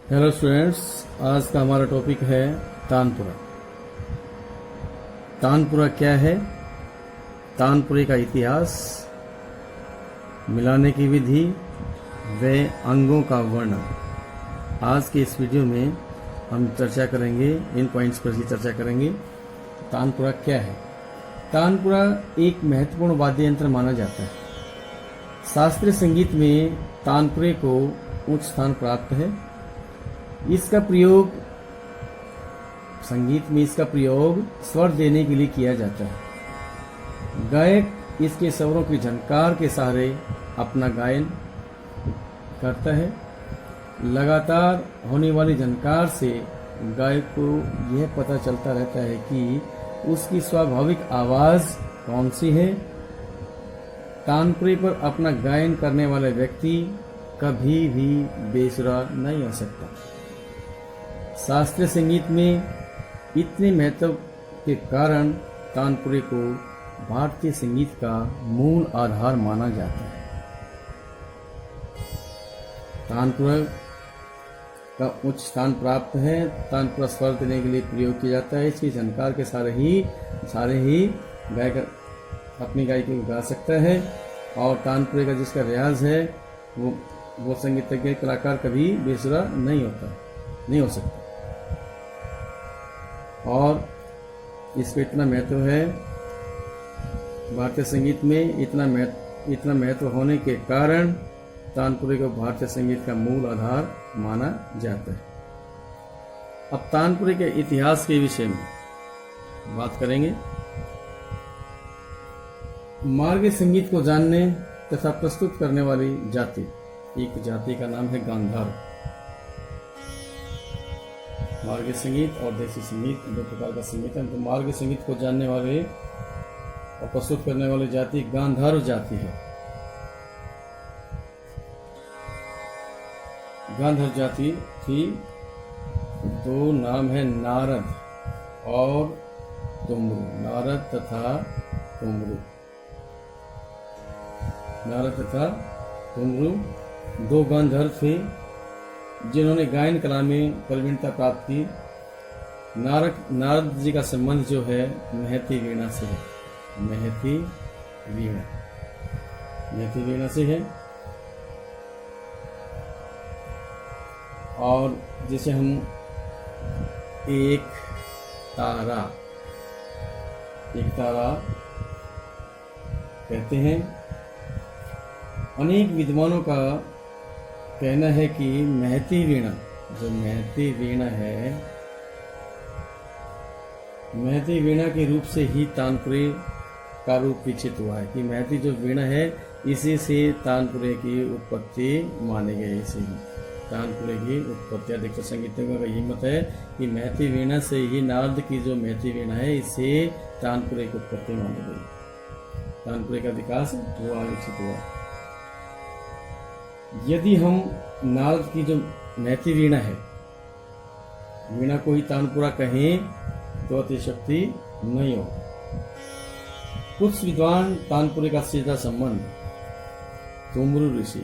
Hello students, आज का हमारा टॉपिक है तानपुरा। तानपुरा क्या है, तानपुरे का इतिहास, मिलाने की विधि व अंगों का वर्णन। आज के इस वीडियो में हम चर्चा करेंगे, इन पॉइंट्स पर ही चर्चा करेंगे। तानपुरा क्या है? तानपुरा एक महत्वपूर्ण वाद्य यंत्र माना जाता है। शास्त्रीय संगीत में तानपुरे को उच्च स्थान प्राप्त है। इसका प्रयोग संगीत में स्वर देने के लिए किया जाता है। गायक इसके स्वरों की झनकार के सहारे अपना गायन करता है। लगातार होने वाली झनकार से गायक को यह पता चलता रहता है कि उसकी स्वाभाविक आवाज कौन सी है। तानपुरे पर अपना गायन करने वाला व्यक्ति कभी भी बेसुरा नहीं हो सकता। शास्त्रीय संगीत में इतने महत्व के कारण तानपुरे को भारतीय संगीत का मूल आधार माना जाता है। तानपुरा का उच्च स्थान प्राप्त है। तानपुरा स्वर देने के लिए प्रयोग किया जाता है। इसकी झनकार के सारे ही गायक अपनी गायकी गा सकता है। और तानपुरे का जिसका रियाज है वो संगीतज्ञ कलाकार कभी बेसुरा नहीं हो सकता। और इसका इतना महत्व है भारतीय संगीत में, इतना महत्व होने के कारण तानपुरे को भारतीय संगीत का मूल आधार माना जाता है। अब तानपुरे के इतिहास के विषय में बात करेंगे। मार्गीय संगीत को जानने तथा प्रस्तुत करने वाली जाति, एक जाति का नाम है गांधार। मार्गीय संगीत और देसी संगीत दो प्रकार का संगीत है। तो मार्गीय संगीत को जानने वाले और प्रस्तुत करने वाली जाति गांधार जाति है। गांधार जाति की दो नाम है, नारद और तुमरू। नारद तथा तुमरू दो गांधार थे जिन्होंने गायन कला में प्रवीणता प्राप्त की। नारद जी का संबंध जो है महती वीणा से है। महती वीणा से है। और जिसे हम एक तारा कहते हैं। अनेक विद्वानों का कहना है कि महती वीणा है, महती वीणा के रूप से ही तानपुरे का रूप विकसित हुआ है। कि महती जो वीणा है इसी से तानपुरे की उत्पत्ति मानी गई। इसी तानपुरे की उत्पत्ति अधिकतर संगीतज्ञों का यही मत है कि महती वीणा से ही, नारद की जो महती वीणा है, इससे तानपुरे की उत्पत्ति मानी गई। तानपुरे का विकास हुआ, विकसित हुआ। यदि हम नारद की जो महती वीणा है, वीणा को ही तानपुरा कहें तो अतिशक्ति नहीं हो। कुछ विद्वान तानपुरे का सीधा संबंध तुमरू ऋषि,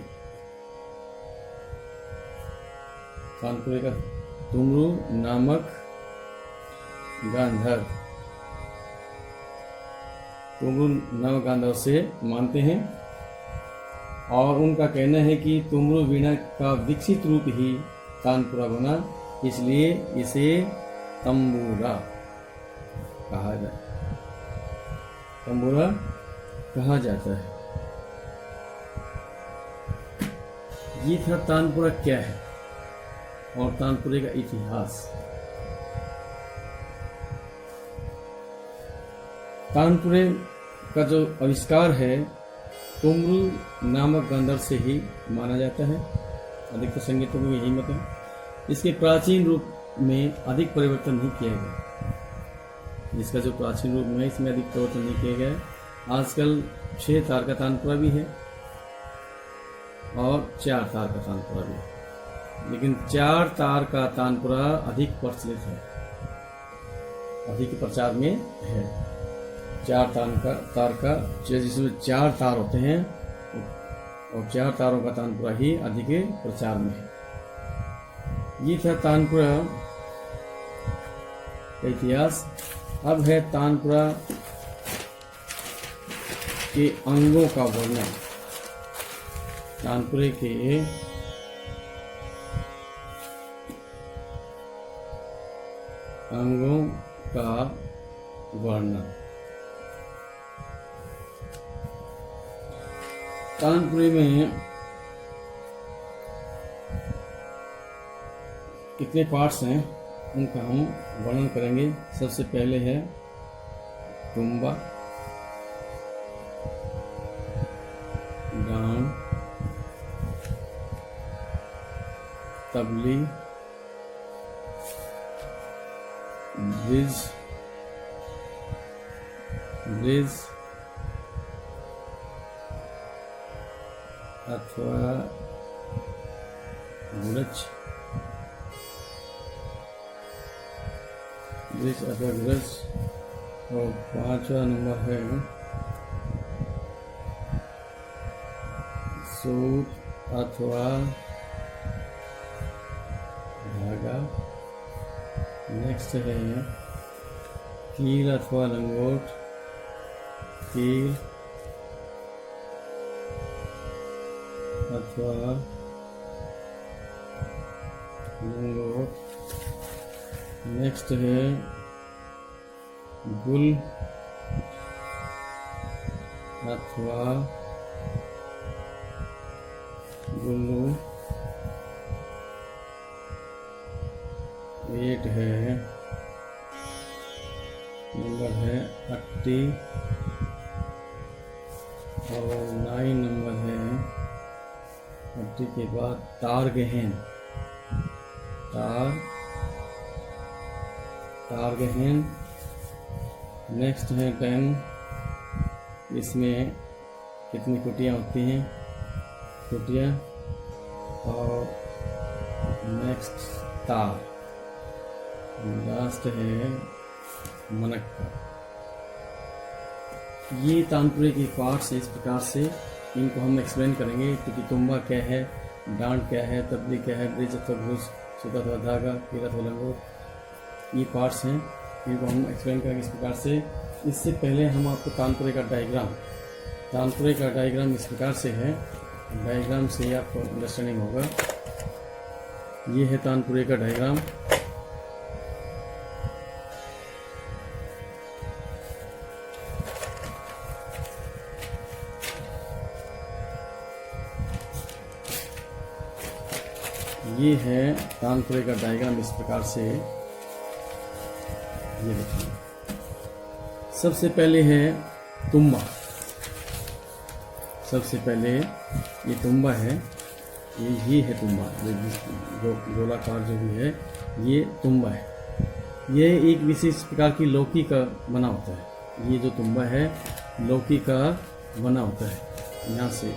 तानपुरे का तुमरू नामक गांधार से मानते हैं। और उनका कहना है कि तुमरू वीणा का विकसित रूप ही तानपुरा बना, इसलिए इसे तंबूरा कहा जाता है। ये था तानपुरा क्या है और तानपुरे का इतिहास। तानपुरे का जो आविष्कार है तुमरू नामक गांधार से ही माना जाता है। अधिकतर संगीतों में यही मत है। इसके प्राचीन रूप में अधिक परिवर्तन नहीं किया गया। इसका जो प्राचीन रूप है इसमें अधिक परिवर्तन नहीं किया गया। आजकल 6 तार का तानपुरा भी है और 4 तार का तानपुरा भी है, लेकिन 4 तार का तानपुरा अधिक प्रचलित है, अधिक प्रचार में है। 4 तार का जिसमें 4 तार होते हैं और 4 तारों का तानपुरा ही अधिक प्रचार में है। ये था तानपुरा का इतिहास। अब है तानपुरा के अंगों का वर्णन। तानपुरे के अंगों का वर्णन। तानपुरे में कितने पार्ट्स हैं उनका हम वर्णन करेंगे। सबसे पहले है तुम्बा, गान, तबली, ब्रिज अथवा गुरज, और 5वां नंबर है सूत अथवा धागा। नेक्स्ट है कील अथवा लंगोट, कील अथवा लंगोट। नेक्स्ट है गुल अथवा गुल्लू। 8 है नंबर है अट्टी, और 9 नंबर है अट्टी के बाद तार गहन। तार गहन। नेक्स्ट है 10। इसमें कितनी कुटियाँ होती हैं, कुटियाँ। और नेक्स्ट तार। लास्ट है मनक्का। ये तानपुरे की पार्ट्स है। इस प्रकार से इनको हम एक्सप्लेन करेंगे कि तुम्बा क्या है, डांड क्या है, तबली क्या है, ब्रिज अथवा घुस, सूत अथवा धागा, कील अथवा लंगोट। ये पार्ट्स हैं, इनको हम एक्सप्लेन करेंगे इस प्रकार से। इससे पहले हम आपको तानपुरे का डायग्राम इस प्रकार से है। डायग्राम से आपको अंडरस्टैंडिंग होगा। ये है तानपुरे का डायग्राम। ये है तानपुरे का डायग्राम इस प्रकार से। ये देखिए, सबसे पहले है तुम्बा। सबसे पहले ये तुम्बा है, ये है तुम्बा, जो गोलाकार जो भी है ये तुम्बा है। ये एक विशेष प्रकार की लौकी का बना होता है। ये जो तुम्बा है लौकी का बना होता है, यहाँ से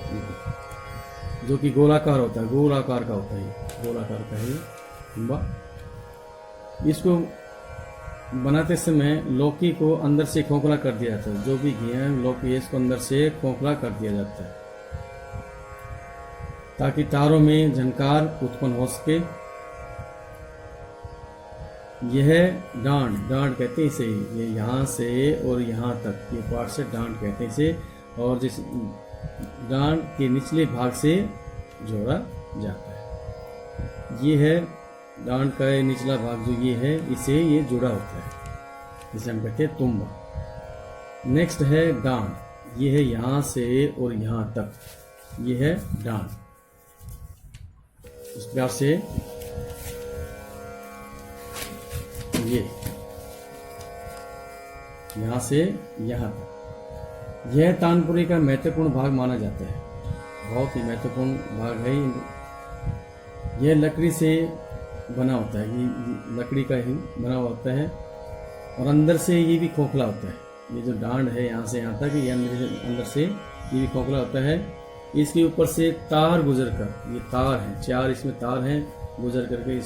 जो कि गोलाकार होता है, गोलाकार का होता है, गोलाकार का है तुम्बा। इसको बनाते समय लौकी को अंदर से खोखला कर दिया जाता है। जो भी घी है लौकी है, इसको अंदर से खोखला कर दिया जाता है ताकि तारों में झनकार उत्पन्न हो सके। यह डांड कहते हैं इसे, ये यहाँ से और यहाँ तक ये पार्ट से डांड कहते हैं इसे। और जिस डांड के निचले भाग से जोड़ा जाता है। ये है डांड का निचला भाग जो ये है, इसे ये जुड़ा होता है, इसे हम कहते हैं तुम्बा। नेक्स्ट है डांड, ये है यहाँ से और यहाँ तक, ये है डांड। इस प्रकार से ये यहाँ से यहाँ तक यह तानपुरे का महत्वपूर्ण भाग माना जाता है। बहुत ही महत्वपूर्ण भाग है। यह लकड़ी से बना होता है, ये लकड़ी का ही बना हुआ होता है और अंदर से ये भी खोखला होता है। ये जो डांड है यहाँ से यहाँ तक, ये अंदर से ये भी खोखला होता है। इसके ऊपर से तार गुजर कर, ये तार हैं, 4 इसमें तार हैं, गुजर करके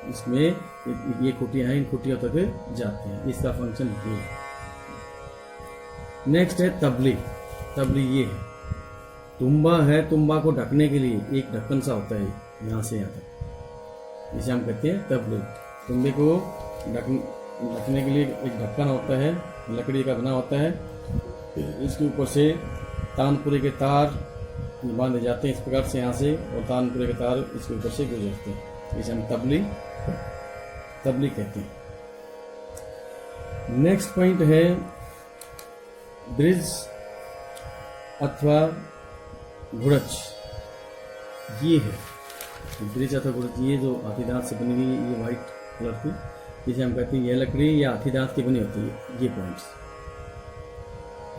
इसमें ये खुटियाँ हैं, इन खुटियों तक जाते हैं। इसका फंक्शन ये है। नेक्स्ट है तबली। तबली ये है, तुम्बा है, तुम्बा को ढकने के लिए एक ढक्कन सा होता है यहाँ से यहाँ तक। इसे हम कहते हैं तबले। तुम्बे को ढकने के लिए एक ढक्कन होता है, लकड़ी का बना होता है, इसके ऊपर से तानपुरे के तार बांधे जाते हैं इस प्रकार से यहाँ से, और तानपुरे के तार इसके ऊपर से गुजरते हैं, इसे हम तबली कहते हैं। नेक्स्ट पॉइंट है ब्रिज अथवा घुड़च। ये है ब्रिज अथवा घुड़च, ये जो हाथी दांत से बनी हुई ये वाइट कलर की, जिसे हम कहते हैं यह लकड़ी या हाथी दांत की बनी होती है। ये पॉइंट्स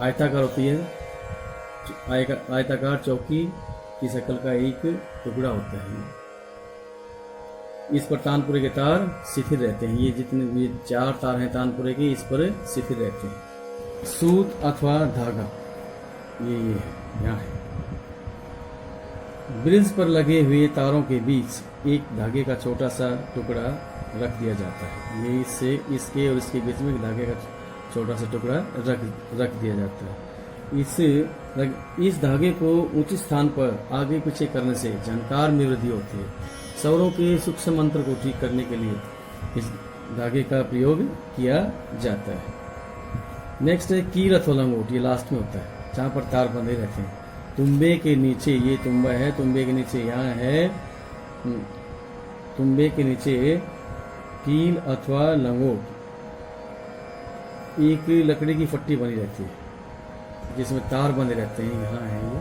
आयताकार होती है, आयताकार चौकी की शक्ल का एक टुकड़ा होता है। इस पर तानपुरे के तार शिथिल रहते हैं। ये जितने ये 4 तार हैं तानपुरे के, इस पर शिथिल रहते हैं। सूत अथवा धागा, ये यहाँ है। ब्रिज पर लगे हुए तारों के बीच एक धागे का छोटा सा टुकड़ा रख दिया जाता है। ये इसके और इसके बीच में एक धागे का छोटा सा टुकड़ा रख दिया जाता है। इस धागे को उचित स्थान पर आगे पीछे करने से झनकार में वृद्धि होती है। स्वरों के सूक्ष्म मंत्र को ठीक करने के लिए इस धागे का प्रयोग किया जाता है। नेक्स्ट है कील अथवा लंगोट, ये लास्ट में होता है जहाँ पर तार बंधे रहते हैं। तुम्बे के नीचे, ये तुम्बा है, तुम्बे के नीचे यहाँ है, तुम्बे के नीचे कील अथवा लंगोट एक लकड़ी की फट्टी बनी रहती है जिसमें तार बंधे रहते हैं। यहाँ है ये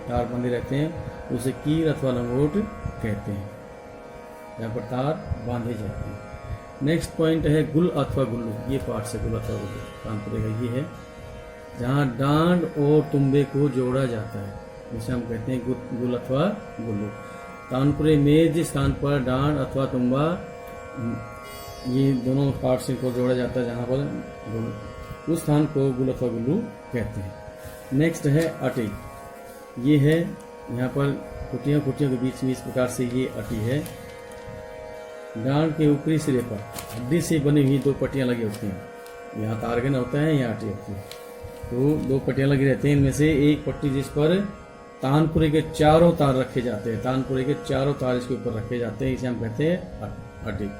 तार बंधे रहते हैं, उसे कील अथवा लंगोट कहते हैं, यहाँ पर तार बांधे जाते हैं। नेक्स्ट पॉइंट है गुल अथवा गुल्लू। ये पार्ट से गुल अथवा गुल्लू तानपुरे का ये है जहाँ डांड और तुम्बे को जोड़ा जाता है, जिसे हम कहते हैं गुल अथवा गुल्लू। तानपुरे में जिस स्थान पर डांड अथवा तुम्बा, ये दोनों पार्ट से को जोड़ा जाता है जहाँ पर, उस स्थान को गुल अथवा गुल्लू कहते हैं। नेक्स्ट है अटी। ये है यहाँ पर कुटियों के बीच में इस प्रकार से ये अटी है। डांड के ऊपरी सिरे पर हड्डी से बनी हुई 2 पट्टियाँ लगी होती हैं। यहाँ तारगन होता है, यहाँ अटी होती है, तो 2 पट्टियाँ लगी रहती हैं। इनमें से एक पट्टी जिस पर तानपुरे के चारों तार रखे जाते हैं, तानपुरे के चारों तार इसके ऊपर रखे जाते हैं, इसे हम कहते हैं अटी।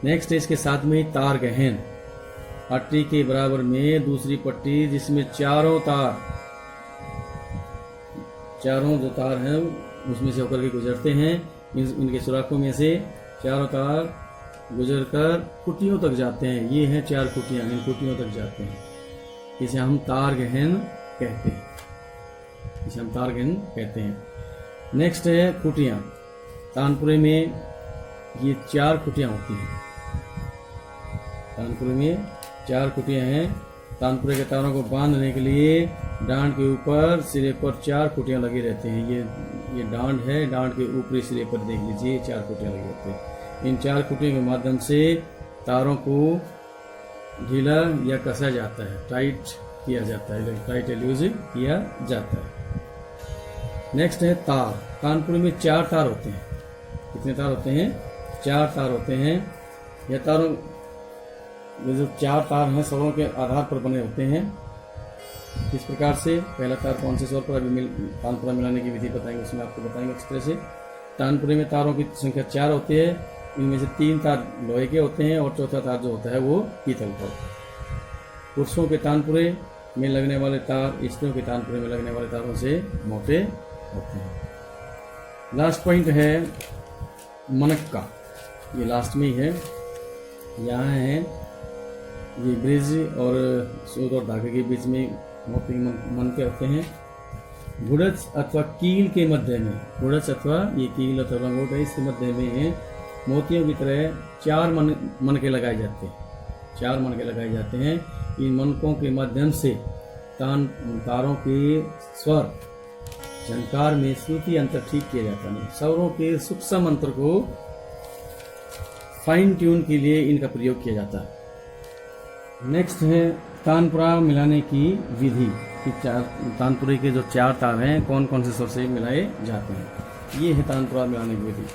नेक्स्ट है इसके साथ में ही तार गहन। अट्टी के बराबर में दूसरी पट्टी जिसमें चारों जो तार हैं उसमें से होकर के गुजरते हैं। इनके सुराखों में से चारों तार गुजरकर कुटियों तक जाते हैं। ये हैं 4 कुटियां, इन कुटियों तक जाते हैं, इसे हम तार गहन कहते हैं। नेक्स्ट है कुटियां। तानपुरे में ये 4 कुटियां होती हैं। तानपुरे में 4 कुटियां हैं। तानपुरे के तारों को बांधने के लिए डांड के ऊपर सिरे पर 4 कुटियां लगी रहती हैं। ये डांड है, डांड के ऊपरी सिरे पर देख लीजिए 4 कुटियां लगी रहती हैं। इन 4 कुटियों के माध्यम से तारों को ढीला या कसा जाता है, टाइट किया जाता है, टाइट यूज किया जाता है। नेक्स्ट है तार। तानपुरे में 4 तार होते हैं। कितने तार होते हैं? 4 तार होते हैं। यह तारों, ये जो 4 तार हैं स्वरों के आधार पर बने होते हैं। इस प्रकार से पहला तार कौन से स्वर पर, अभी तानपुरा मिलाने की विधि बताएंगे, उसमें आपको बताएंगे किस तरह से। तानपुरे में तारों की संख्या 4 होती है। इनमें से 3 तार लोहे के होते हैं और चौथा तार जो होता है वो पीतल का। पुरुषों के तानपुरे में लगने वाले तार स्त्रियों के तानपुरे में लगने वाले तारों से मोटे होते हैं। लास्ट पॉइंट है मनक्का। ये लास्ट में ही है, यहाँ है ये ब्रिज और सूत और धागे के बीच में मोती मनके होते हैं। गुड़च अथवा कील के मध्य में, गुड़च अथवा ये कील अथवा लंगोट है, इसके मध्य में मोतियों की तरह 4 मनके लगाए जाते हैं। 4 मनके लगाए जाते हैं। इन मनकों के माध्यम से तारों के स्वर झनकार में श्रुति अंतर ठीक किया जाता है। स्वरों के सूक्ष्म मंत्र को फाइन ट्यून के लिए इनका प्रयोग किया जाता है। नेक्स्ट है तानपुरा मिलाने की विधि कि तानपुरे के जो 4 तार हैं कौन कौन से स्वर से मिलाए जाते हैं। ये है तानपुरा मिलाने की विधि।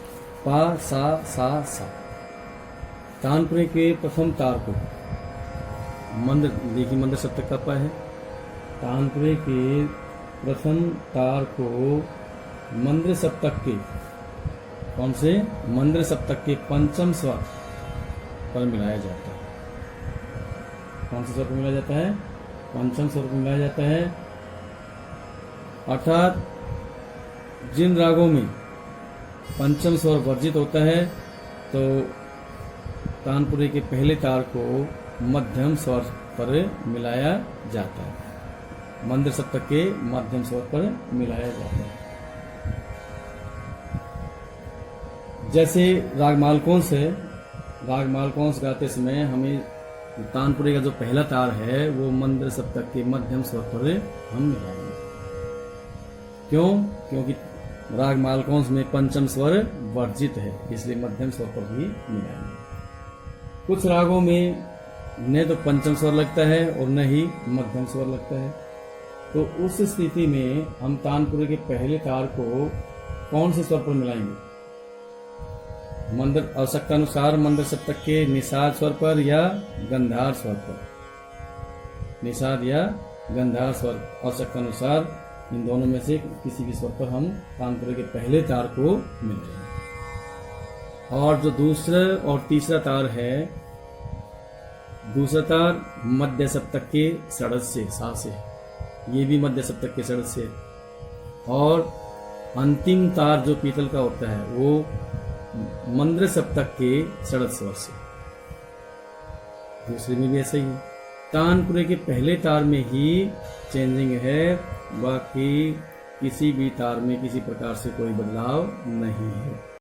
पा सा सा सा। तानपुरे के प्रथम तार को मंद, देखिए मंद सप्तक का पा है। तानपुरे के प्रथम तार को मंद सप्तक के कौन से मंद्र सप्तक के पंचम स्वर पर मिलाया जाता है। कौन से स्वर पर मिलाया जाता है? पंचम स्वर पर मिलाया जाता है। अर्थात जिन रागों में पंचम स्वर वर्जित होता है तो तानपुरे के पहले तार को मध्यम स्वर पर मिलाया जाता है, मंद्र सप्तक के मध्यम स्वर पर मिलाया जाता है। जैसे राग मालकोंस है, राग मालकोंस गाते समय हमें तानपुरे का जो पहला तार है वो मंद्र सप्तक के मध्यम स्वर पर हम मिलाएंगे। क्यों? क्योंकि राग मालकोंस में पंचम स्वर वर्जित है, इसलिए मध्यम स्वर पर भी मिलाएंगे। कुछ रागों में न तो पंचम स्वर लगता है और न ही मध्यम स्वर लगता है, तो उस स्थिति में हम तानपुरे के पहले तार को कौन से स्वर पर मिलाएंगे? मंद्र आवश्यकतानुसार मंद्र सप्तक के निषाद स्वर पर या गंधार स्वर पर, निषाद या गंधार स्वर आवश्यकतानुसार इन दोनों में से किसी भी स्वर पर हम तानपुरे के पहले तार को मिलाएंगे। और जो दूसरा और तीसरा तार है, दूसरा तार मध्य सप्तक के षड्ज से, सा से, ये भी मध्य सप्तक के षड्ज से, और अंतिम तार जो पीतल का होता है वो मंद्र सप्तक के षड्ज स्वर से। दूसरे में भी ऐसा ही है। तानपुरे के पहले तार में ही चेंजिंग है, बाकी किसी भी तार में किसी प्रकार से कोई बदलाव नहीं है।